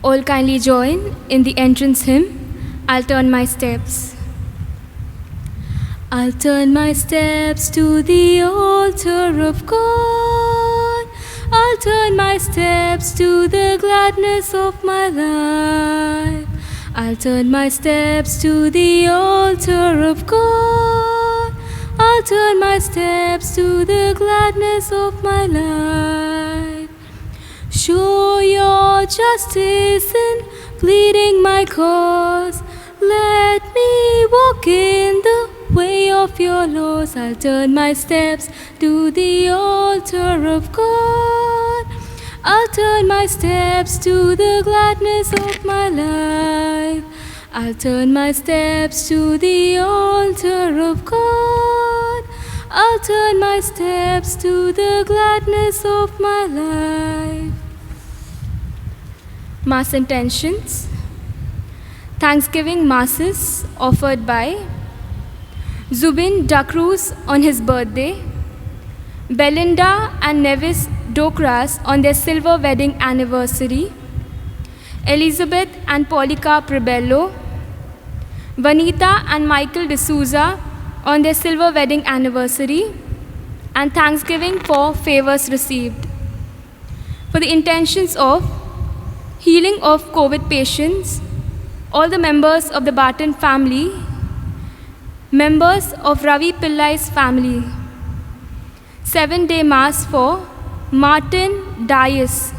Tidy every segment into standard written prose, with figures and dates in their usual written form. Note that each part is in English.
All kindly join in the entrance hymn, I'll Turn My Steps. I'll turn my steps to the altar of God. I'll turn my steps to the gladness of my life. I'll turn my steps to the altar of God. I'll turn my steps to the gladness of my life. Show your justice in pleading my cause. Let me walk in the way of your laws. I'll turn my steps to the altar of God. I'll turn my steps to the gladness of my life. I'll turn my steps to the altar of God. I'll turn my steps to the gladness of my life. Mass intentions. Thanksgiving Masses offered by Zubin Dacruz on his birthday, Belinda and Nevis Dokras on their silver wedding anniversary, Elizabeth and Polycarp Rebello, Vanita and Michael D'Souza on their silver wedding anniversary, and thanksgiving for favors received. For the intentions of healing of COVID patients, all the members of the Barton family, members of Ravi Pillai's family, 7-day Mass for Martin Dias,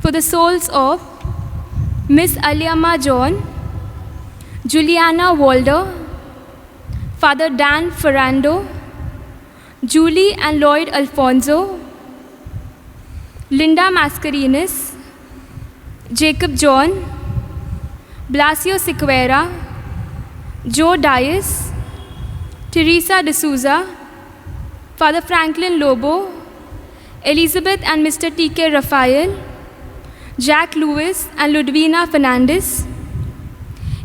for the souls of Miss Aliama John, Juliana Walder, Father Dan Ferrando, Julie and Lloyd Alfonso, Linda Mascarenas, Jacob John, Blasio Sequeira, Joe Dias, Teresa D'Souza, Father Franklin Lobo, Elizabeth and Mr. T.K. Raphael, Jack Lewis and Ludwina Fernandez,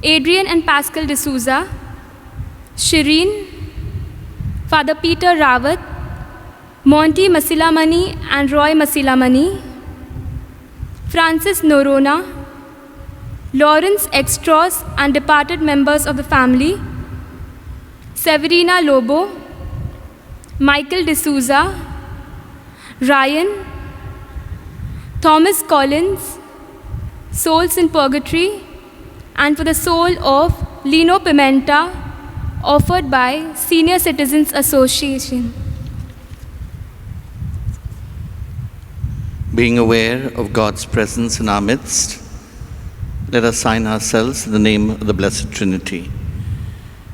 Adrian and Pascal D'Souza, Shireen, Father Peter Rawat, Monty Masilamani and Roy Masilamani, Francis Norona, Lawrence Extros and departed members of the family, Severina Lobo, Michael D'Souza, Ryan, Thomas Collins, Souls in Purgatory, and for the soul of Lino Pimenta, offered by Senior Citizens Association. Being aware of God's presence in our midst, let us sign ourselves in the name of the Blessed Trinity.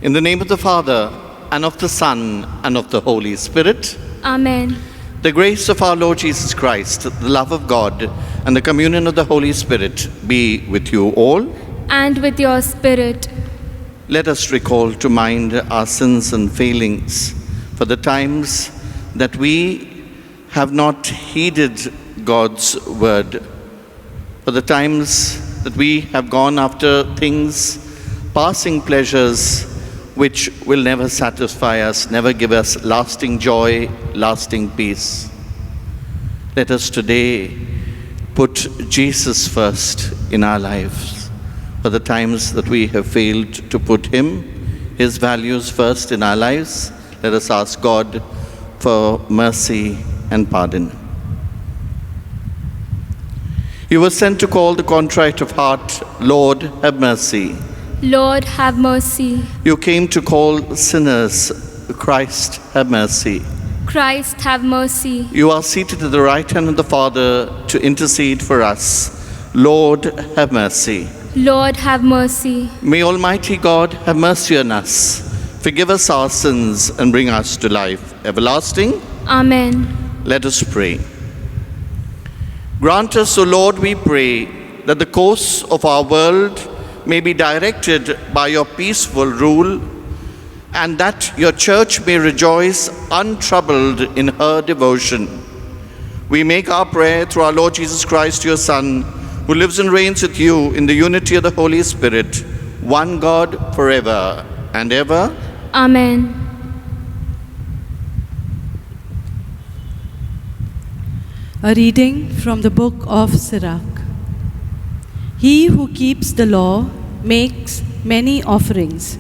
In the name of the Father, and of the Son, and of the Holy Spirit. Amen. The grace of our Lord Jesus Christ, the love of God, and the communion of the Holy Spirit be with you all. And with your spirit. Let us recall to mind our sins and failings for the times that we have not heeded God's word, for the times that we have gone after things, passing pleasures, which will never satisfy us, never give us lasting joy, lasting peace. Let us today put Jesus first in our lives. For the times that we have failed to put Him, His values first in our lives, let us ask God for mercy and pardon. You were sent to call the contrite of heart. Lord, have mercy. Lord, have mercy. You came to call sinners. Christ, have mercy. Christ, have mercy. You are seated at the right hand of the Father to intercede for us. Lord, have mercy. Lord, have mercy. May Almighty God have mercy on us, forgive us our sins, and bring us to life everlasting. Amen. Let us pray. Grant us, O Lord, we pray, that the course of our world may be directed by your peaceful rule, and that your church may rejoice untroubled in her devotion. We make our prayer through our Lord Jesus Christ, your Son, who lives and reigns with you in the unity of the Holy Spirit, one God forever and ever. Amen. A reading from the book of Sirach. He who keeps the law makes many offerings.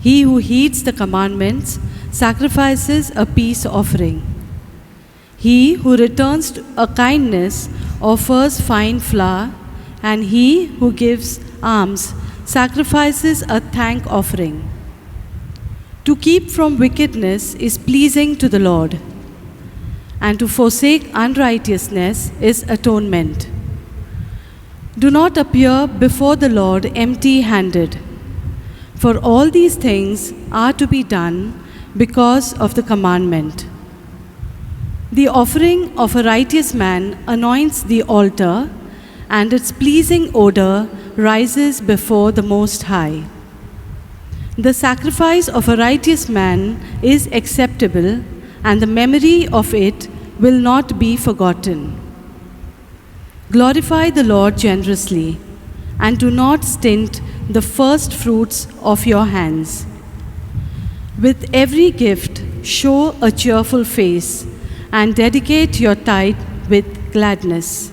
He who heeds the commandments sacrifices a peace offering. He who returns a kindness offers fine flour, and he who gives alms sacrifices a thank offering. To keep from wickedness is pleasing to the Lord, and to forsake unrighteousness is atonement. Do not appear before the Lord empty-handed, for all these things are to be done because of the commandment. The offering of a righteous man anoints the altar, and its pleasing odor rises before the Most High. The sacrifice of a righteous man is acceptable, and the memory of it will not be forgotten. Glorify the Lord generously, and do not stint the first fruits of your hands. With every gift, show a cheerful face, and dedicate your tithe with gladness.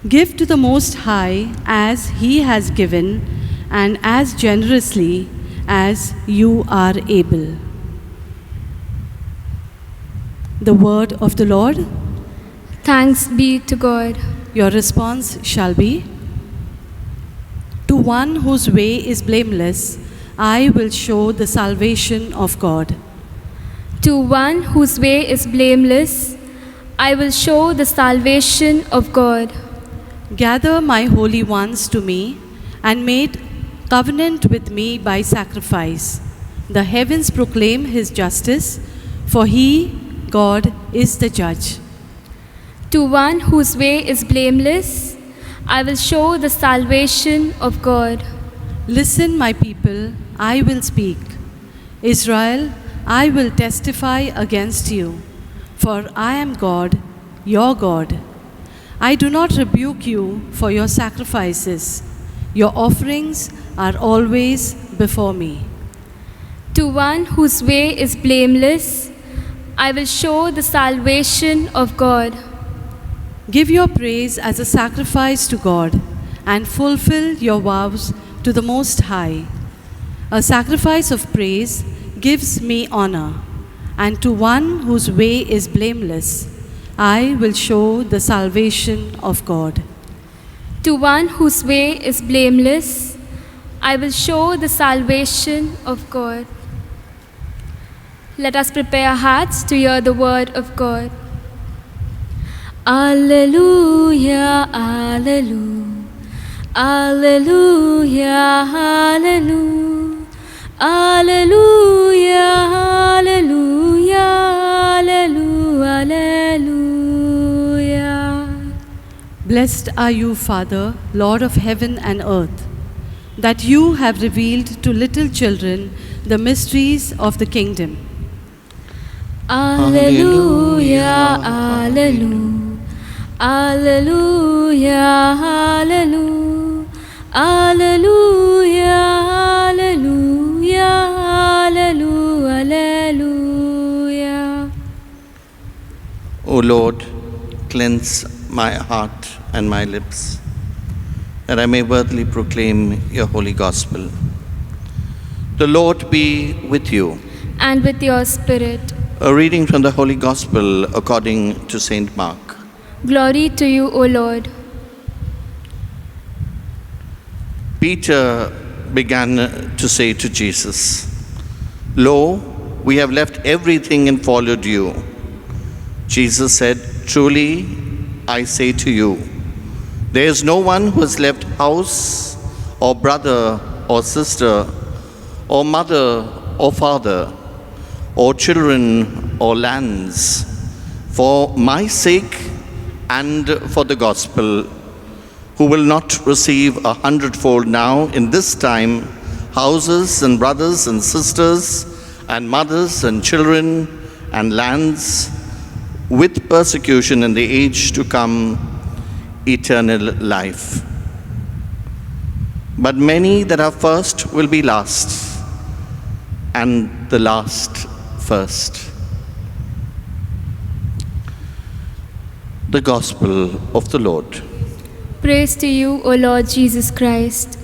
Give to the Most High as He has given, and as generously as you are able. The word of the Lord. Thanks be to God. Your response shall be, to one whose way is blameless, I will show the salvation of God. To one whose way is blameless, I will show the salvation of God. Gather my holy ones to me, and made covenant with me by sacrifice. The heavens proclaim His justice, for He, God, is the judge. To one whose way is blameless, I will show the salvation of God. Listen, my people, I will speak. Israel, I will testify against you, for I am God, your God. I do not rebuke you for your sacrifices. Your offerings are always before me. To one whose way is blameless, I will show the salvation of God. Give your praise as a sacrifice to God, and fulfill your vows to the Most High. A sacrifice of praise gives me honor, and to one whose way is blameless, I will show the salvation of God. To one whose way is blameless, I will show the salvation of God. Let us prepare our hearts to hear the word of God. Alleluia, alleluia, alleluia, alleluia, alleluia, alleluia, alleluia, alleluia. Blessed are you, Father, Lord of heaven and earth, that you have revealed to little children the mysteries of the kingdom. Alleluia, alleluia, alleluia, alleluia, alleluia, alleluia, alleluia, alleluia. O Lord, cleanse my heart and my lips, that I may worthily proclaim your holy gospel. The Lord be with you. And with your spirit. A reading from the Holy Gospel according to St. Mark. Glory to you, O Lord. Peter began to say to Jesus, "Lo, we have left everything and followed you." Jesus said, "Truly, I say to you, there is no one who has left house or brother or sister or mother or father or children or lands for my sake and for the gospel, who will not receive 100-fold now in this time houses and brothers and sisters and mothers and children and lands, with persecution in the age to come, eternal life. But many that are first will be last, and the last first." The Gospel of the Lord. Praise to you, O Lord Jesus Christ.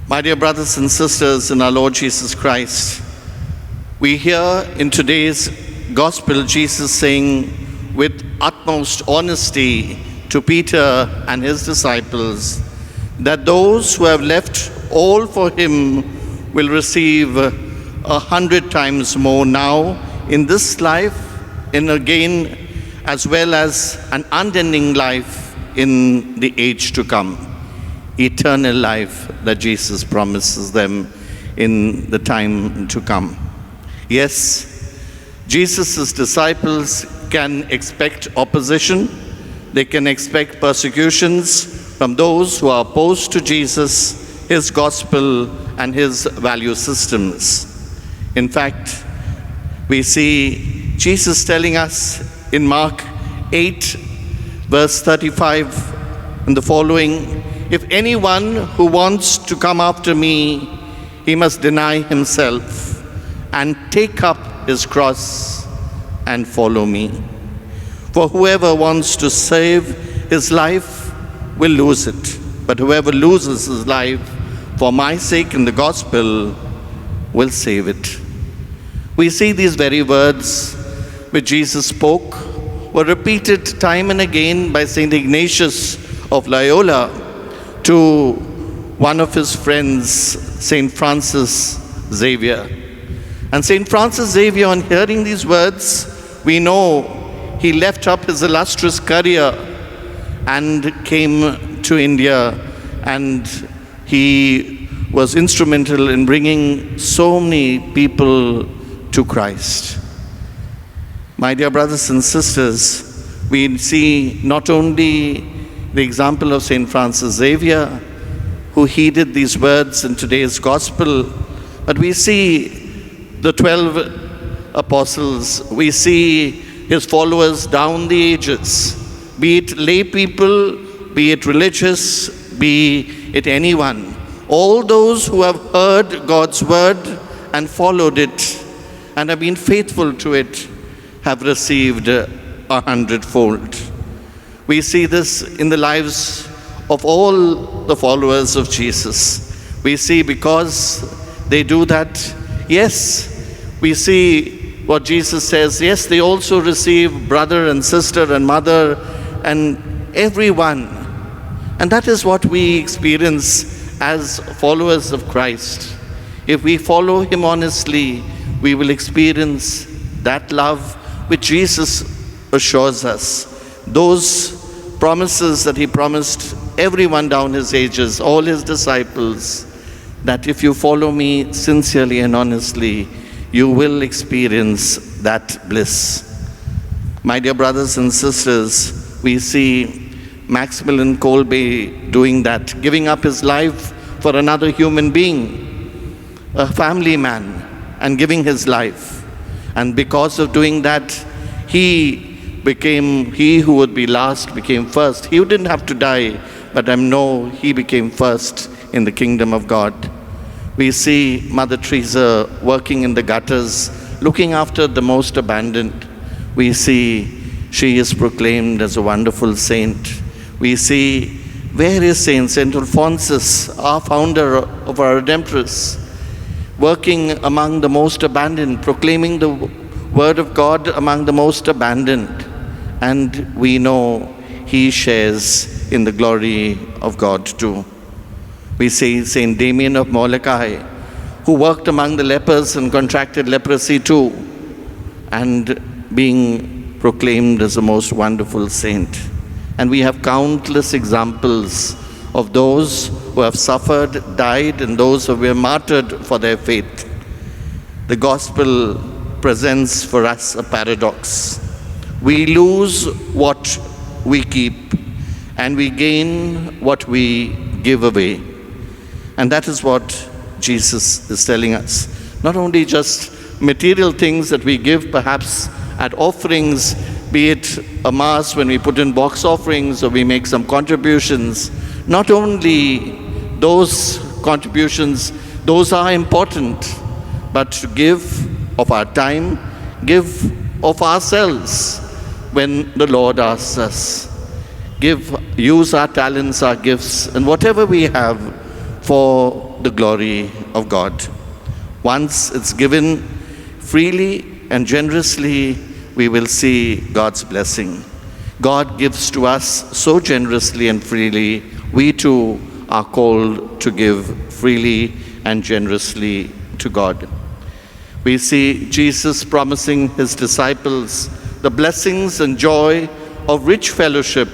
My dear brothers and sisters in our Lord Jesus Christ, we hear in today's Gospel Jesus saying with utmost honesty to Peter and his disciples that those who have left all for him will receive 100 times more now in this life, and again, as well as an unending life in the age to come. Eternal life that Jesus promises them in the time to come. Yes, Jesus' disciples can expect opposition. They can expect persecutions from those who are opposed to Jesus, his gospel, and his value systems. In fact, we see Jesus telling us in Mark 8, verse 35 and the following, if anyone who wants to come after me, he must deny himself and take up his cross and follow me. For whoever wants to save his life will lose it, but whoever loses his life for my sake in the gospel will save it. We see these very words which Jesus spoke were repeated time and again by St. Ignatius of Loyola to one of his friends, St. Francis Xavier. And St. Francis Xavier, on hearing these words, we know he left up his illustrious career and came to India, and he was instrumental in bringing so many people to Christ. My dear brothers and sisters, we see not only the example of St. Francis Xavier, who heeded these words in today's gospel, but we see the 12 apostles, we see his followers down the ages, be it lay people, be it religious, be it anyone. All those who have heard God's word and followed it and have been faithful to it have received 100-fold. We see this in the lives of all the followers of Jesus. We see because they do that, yes, we see what Jesus says, yes, they also receive brother and sister and mother and everyone. And that is what we experience as followers of Christ. If we follow him honestly, we will experience that love which Jesus assures us. Those promises that he promised everyone down his ages, all his disciples, that if you follow me sincerely and honestly, you will experience that bliss. My dear brothers and sisters, we see Maximilian Kolbe doing that, giving up his life for another human being, a family man, and giving his life. And because of doing that, he who would be last became first. He didn't have to die, but I know he became first in the kingdom of God. We see Mother Teresa working in the gutters, looking after the most abandoned. We see she is proclaimed as a wonderful saint. We see various saints, St. Alphonsus, our founder of our Redemptress, working among the most abandoned, proclaiming the word of God among the most abandoned. And we know he shares in the glory of God too. We see St. Damien of Molokai, who worked among the lepers and contracted leprosy too, and being proclaimed as the most wonderful saint. And we have countless examples of those who have suffered, died, and those who were martyred for their faith. The gospel presents for us a paradox. We lose what we keep, and we gain what we give away. And that is what Jesus is telling us. Not only just material things that we give perhaps at offerings, be it a mass when we put in box offerings or we make some contributions. Not only those contributions, those are important, but to give of our time, give of ourselves, when the Lord asks us, use our talents, our gifts, and whatever we have for the glory of God. Once it's given freely and generously, we will see God's blessing. God gives to us so generously and freely. We too are called to give freely and generously to God. We see Jesus promising his disciples the blessings and joy of rich fellowship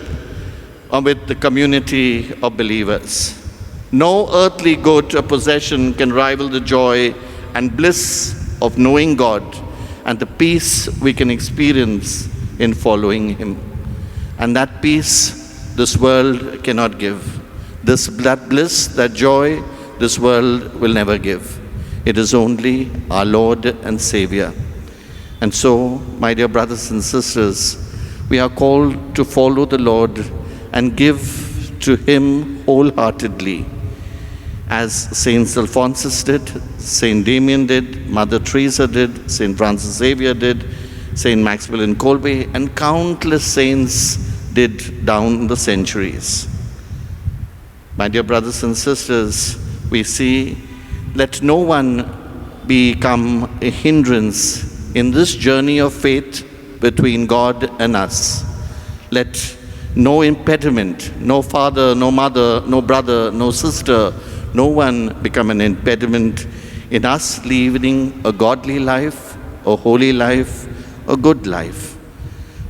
with the community of believers. No earthly good or possession can rival the joy and bliss of knowing God and the peace we can experience in following him. And that peace this world cannot give. That bliss, that joy, this world will never give. It is only our Lord and Savior. And so, my dear brothers and sisters, we are called to follow the Lord and give to him wholeheartedly, as Saint Alphonsus did, Saint Damien did, Mother Teresa did, Saint Francis Xavier did, Saint Maximilian Kolbe, and countless saints did down the centuries. My dear brothers and sisters, we see, let no one become a hindrance in this journey of faith between God and us. Let no impediment, no father, no mother, no brother, no sister, no one become an impediment in us leading a godly life, a holy life, a good life.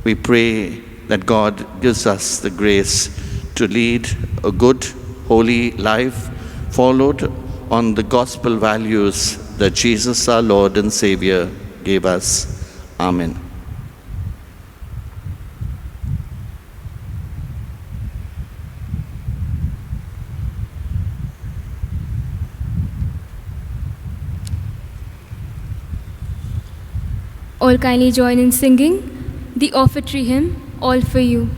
We pray that God gives us the grace to lead a good, holy life followed on the gospel values that Jesus, our Lord and Savior, gave us. Amen. All kindly join in singing the offertory hymn, All for You.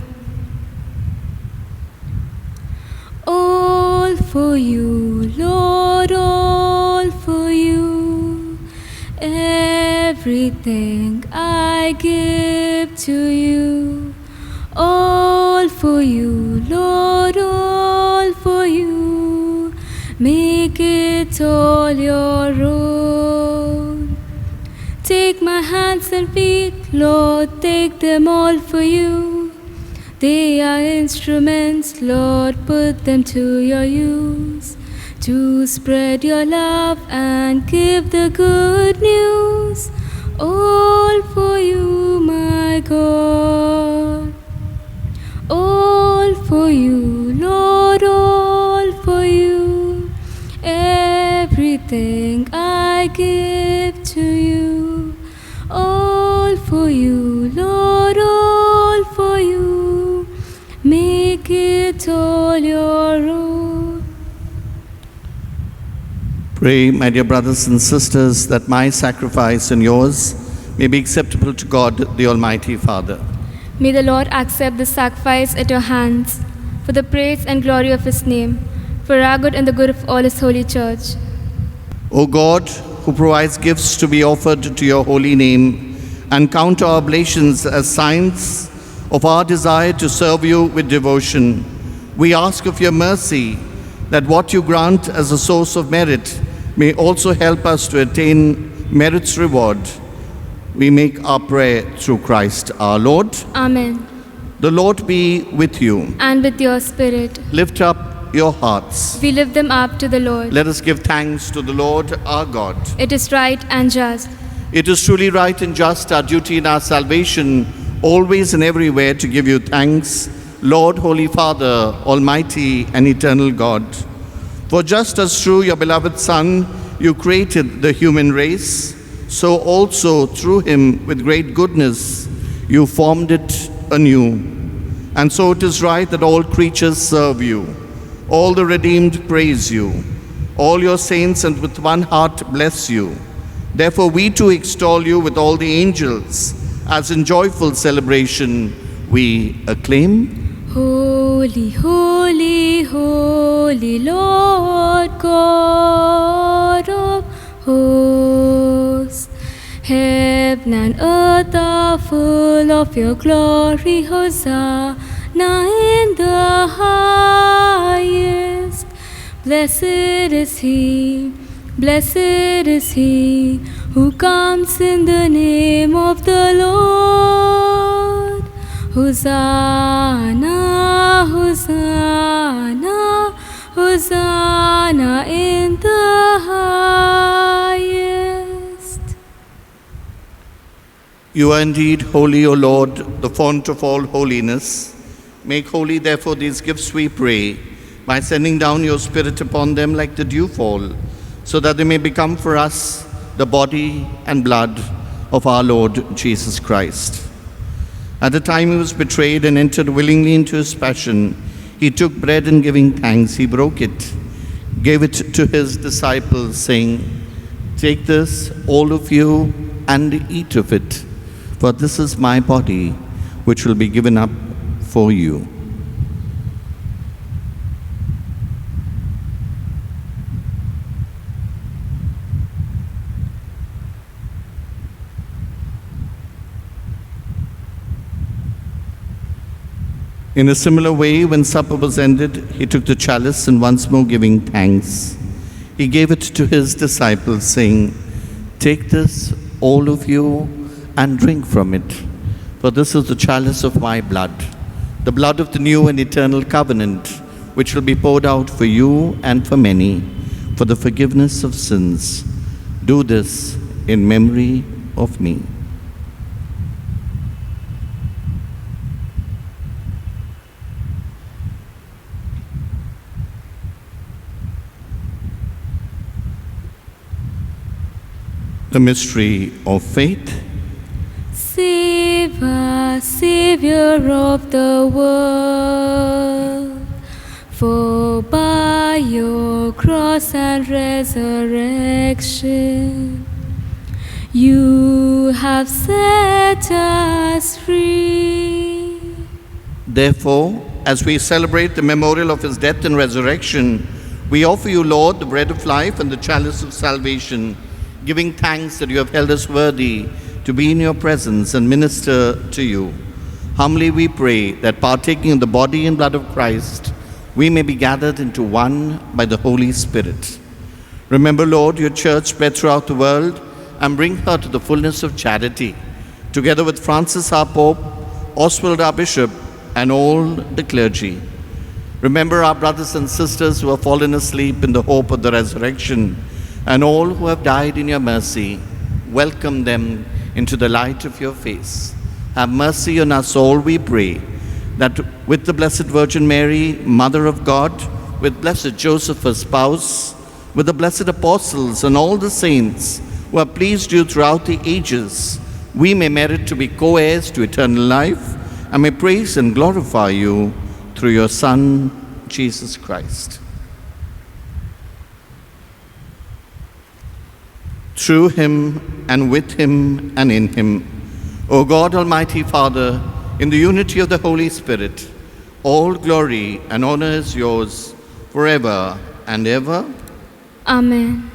All for you, Lord, all for you. Everything I give to you. All for you, Lord, all for you. Make it all your own. Take my hands and feet, Lord, take them all for you. They are instruments, Lord, put them to your use, to spread your love and give the good news. All for you, my God. All for you, Lord, all for you. Everything I give to you. All for you, Lord, all for you. Make it all your own. Pray, my dear brothers and sisters, that my sacrifice and yours may be acceptable to God, the Almighty Father. May the Lord accept the sacrifice at your hands for the praise and glory of his name, for our good and the good of all his holy church. O God, who provides gifts to be offered to your holy name, and count our oblations as signs of our desire to serve you with devotion, we ask of your mercy that what you grant as a source of merit may also help us to attain merit's reward. We make our prayer through Christ our Lord. Amen. The Lord be with you. And with your spirit. Lift up your hearts. We lift them up to the Lord. Let us give thanks to the Lord our God. It is right and just. It is truly right and just, our duty in our salvation, always and everywhere to give you thanks, Lord, Holy Father, Almighty and Eternal God. For just as through your beloved Son you created the human race, so also through him with great goodness you formed it anew. And so it is right that all creatures serve you, all the redeemed praise you, all your saints and with one heart bless you. Therefore we too extol you with all the angels, as in joyful celebration we acclaim. Holy, holy, holy Lord God of hosts, Heaven and earth are full of your glory, Hosanna in the highest. Blessed is he who comes in the name of the Lord. Hosanna, Hosanna, Hosanna in the highest. You are indeed holy, O Lord, the fount of all holiness. Make holy, therefore, these gifts, we pray, by sending down your Spirit upon them like the dewfall, so that they may become for us the body and blood of our Lord Jesus Christ. At the time he was betrayed and entered willingly into his passion, he took bread and giving thanks, he broke it, gave it to his disciples, saying, "Take this, all of you, and eat of it, for this is my body, which will be given up for you." In a similar way, when supper was ended, he took the chalice and once more giving thanks, he gave it to his disciples, saying, "Take this, all of you, and drink from it, for this is the chalice of my blood, the blood of the new and eternal covenant, which will be poured out for you and for many, for the forgiveness of sins. Do this in memory of me." The mystery of faith. Save us, Savior of the world, for by your cross and resurrection, you have set us free. Therefore, as we celebrate the memorial of his death and resurrection, we offer you, Lord, the bread of life and the chalice of salvation, giving thanks that you have held us worthy to be in your presence and minister to you. Humbly we pray that, partaking in the body and blood of Christ, we may be gathered into one by the Holy Spirit. Remember, Lord, your church spread throughout the world, and bring her to the fullness of charity, together with Francis our Pope, Oswald our Bishop, and all the clergy. Remember our brothers and sisters who have fallen asleep in the hope of the resurrection, and all who have died in your mercy. Welcome them into the light of your face. Have mercy on us all, we pray, that with the Blessed Virgin Mary, Mother of God, with Blessed Joseph, her spouse, with the blessed apostles and all the saints who have pleased you throughout the ages, we may merit to be co-heirs to eternal life, and may praise and glorify you through your Son, Jesus Christ. Through him, and with him, and in him, O God, Almighty Father, in the unity of the Holy Spirit, all glory and honor is yours forever and ever. Amen.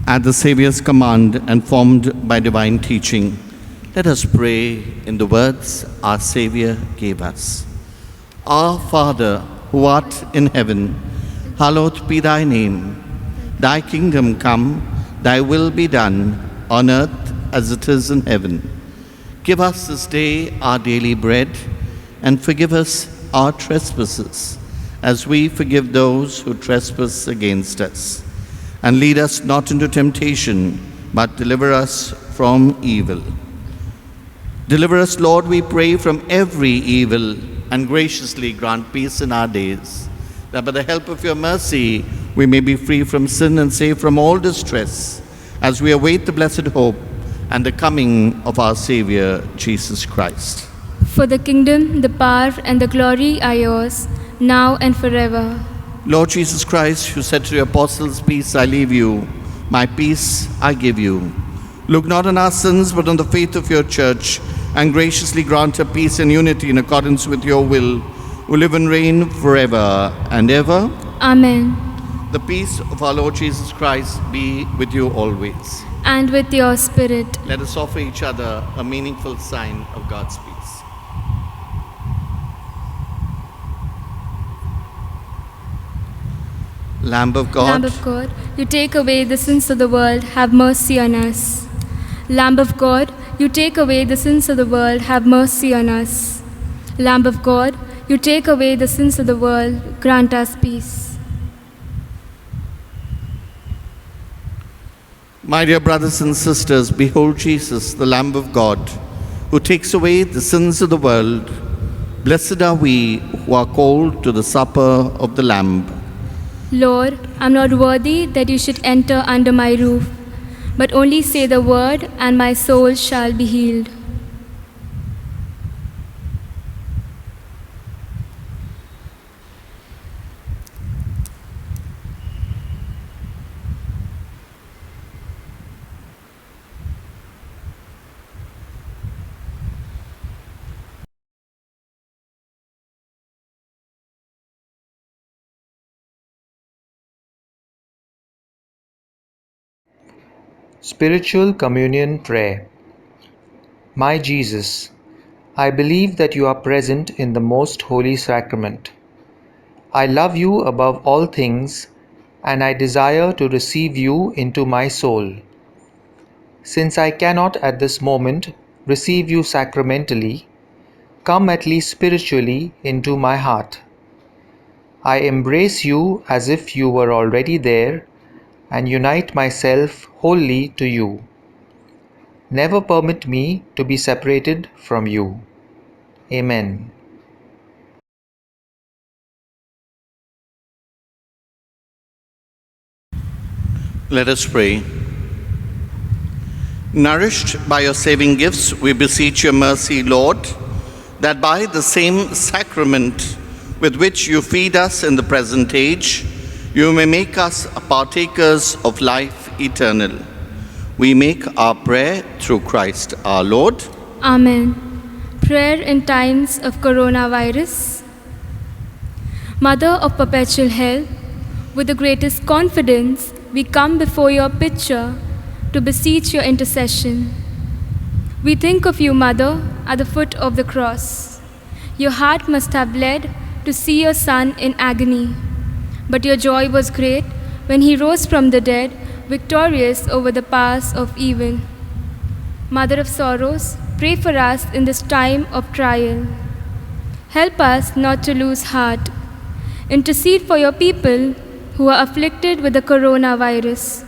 At the Saviour's command and formed by divine teaching, let us pray in the words our Saviour gave us. Our Father, who art in heaven, hallowed be thy name. Thy kingdom come, thy will be done, on earth as it is in heaven. Give us this day our daily bread, and forgive us our trespasses, as we forgive those who trespass against us. And lead us not into temptation, but deliver us from evil. Deliver us, Lord, we pray, from every evil, and graciously grant peace in our days, that by the help of your mercy we may be free from sin and safe from all distress, as we await the blessed hope and the coming of our Saviour, Jesus Christ. For the kingdom, the power, and the glory are yours, now and forever. Lord Jesus Christ, who said to your apostles, "Peace I leave you, my peace I give you," look not on our sins, but on the faith of your church, and graciously grant her peace and unity in accordance with your will, who live and reign forever and ever. Amen. The peace of our Lord Jesus Christ be with you always. And with your spirit. Let us offer each other a meaningful sign of God's peace. Lamb of God, Lamb of God, you take away the sins of the world, have mercy on us. Lamb of God, you take away the sins of the world, have mercy on us. Lamb of God, you take away the sins of the world, grant us peace. my dear brothers and sisters, behold Jesus, the Lamb of God, who takes away the sins of the world. Blessed are we who are called to the supper of the Lamb. Lord, I am not worthy that you should enter under my roof, but only say the word, and my soul shall be healed. Spiritual Communion Prayer. My Jesus, I believe that you are present in the most holy sacrament. I love you above all things, and I desire to receive you into my soul. Since I cannot at this moment receive you sacramentally, come at least spiritually into my heart. I embrace you as if you were already there, and unite myself wholly to you. Never permit me to be separated from you. Amen. Let us pray. Nourished by your saving gifts, we beseech your mercy, Lord, that by the same sacrament with which you feed us in the present age, you may make us partakers of life eternal. We make our prayer through Christ our Lord. Amen. Prayer in times of coronavirus. Mother of perpetual help, with the greatest confidence, we come before your picture to beseech your intercession. We think of you, Mother, at the foot of the cross. Your heart must have bled to see your Son in agony, but your joy was great when he rose from the dead, victorious over the powers of evil. Mother of sorrows, pray for us in this time of trial. Help us not to lose heart. Intercede for your people who are afflicted with the coronavirus.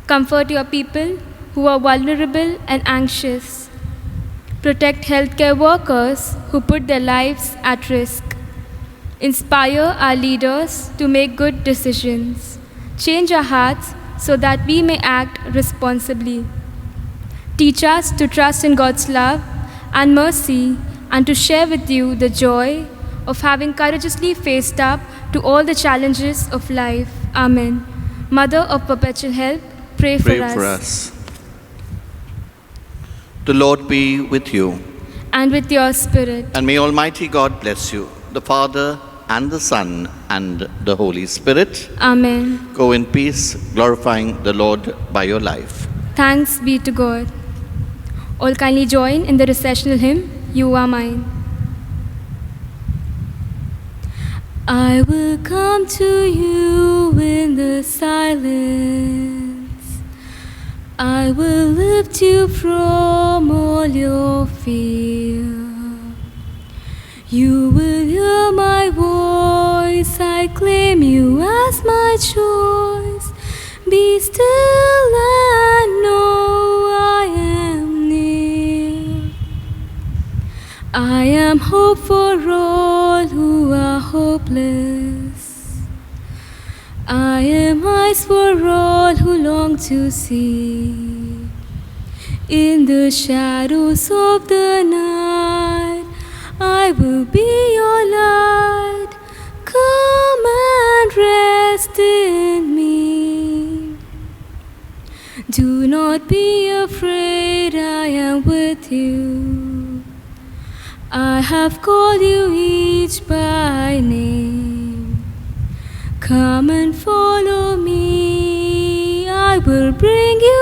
Comfort your people who are vulnerable and anxious. Protect healthcare workers who put their lives at risk. Inspire our leaders to make good decisions. Change our hearts so that we may act responsibly. Teach us to trust in God's love and mercy and to share with you the joy of having courageously faced up to all the challenges of life. Amen. Mother of perpetual help, pray Pray for for us. us. The Lord be with you, And with your spirit. and may Almighty God bless you, the Father and the Son and the Holy Spirit. Amen. Go in peace, glorifying the Lord by your life. Thanks be to God. All kindly join in the recessional hymn, You Are Mine. I will come to you in the silence. I will lift you from all your fear. You will hear my voice, I claim you as my choice. Be still and know I am near. I am hope for all who are hopeless. I am eyes for all who long to see. In the shadows of the night, I will be your light. Come and rest in me. Do not be afraid, I am with you. I have called you each by name. Come and follow me, I will bring you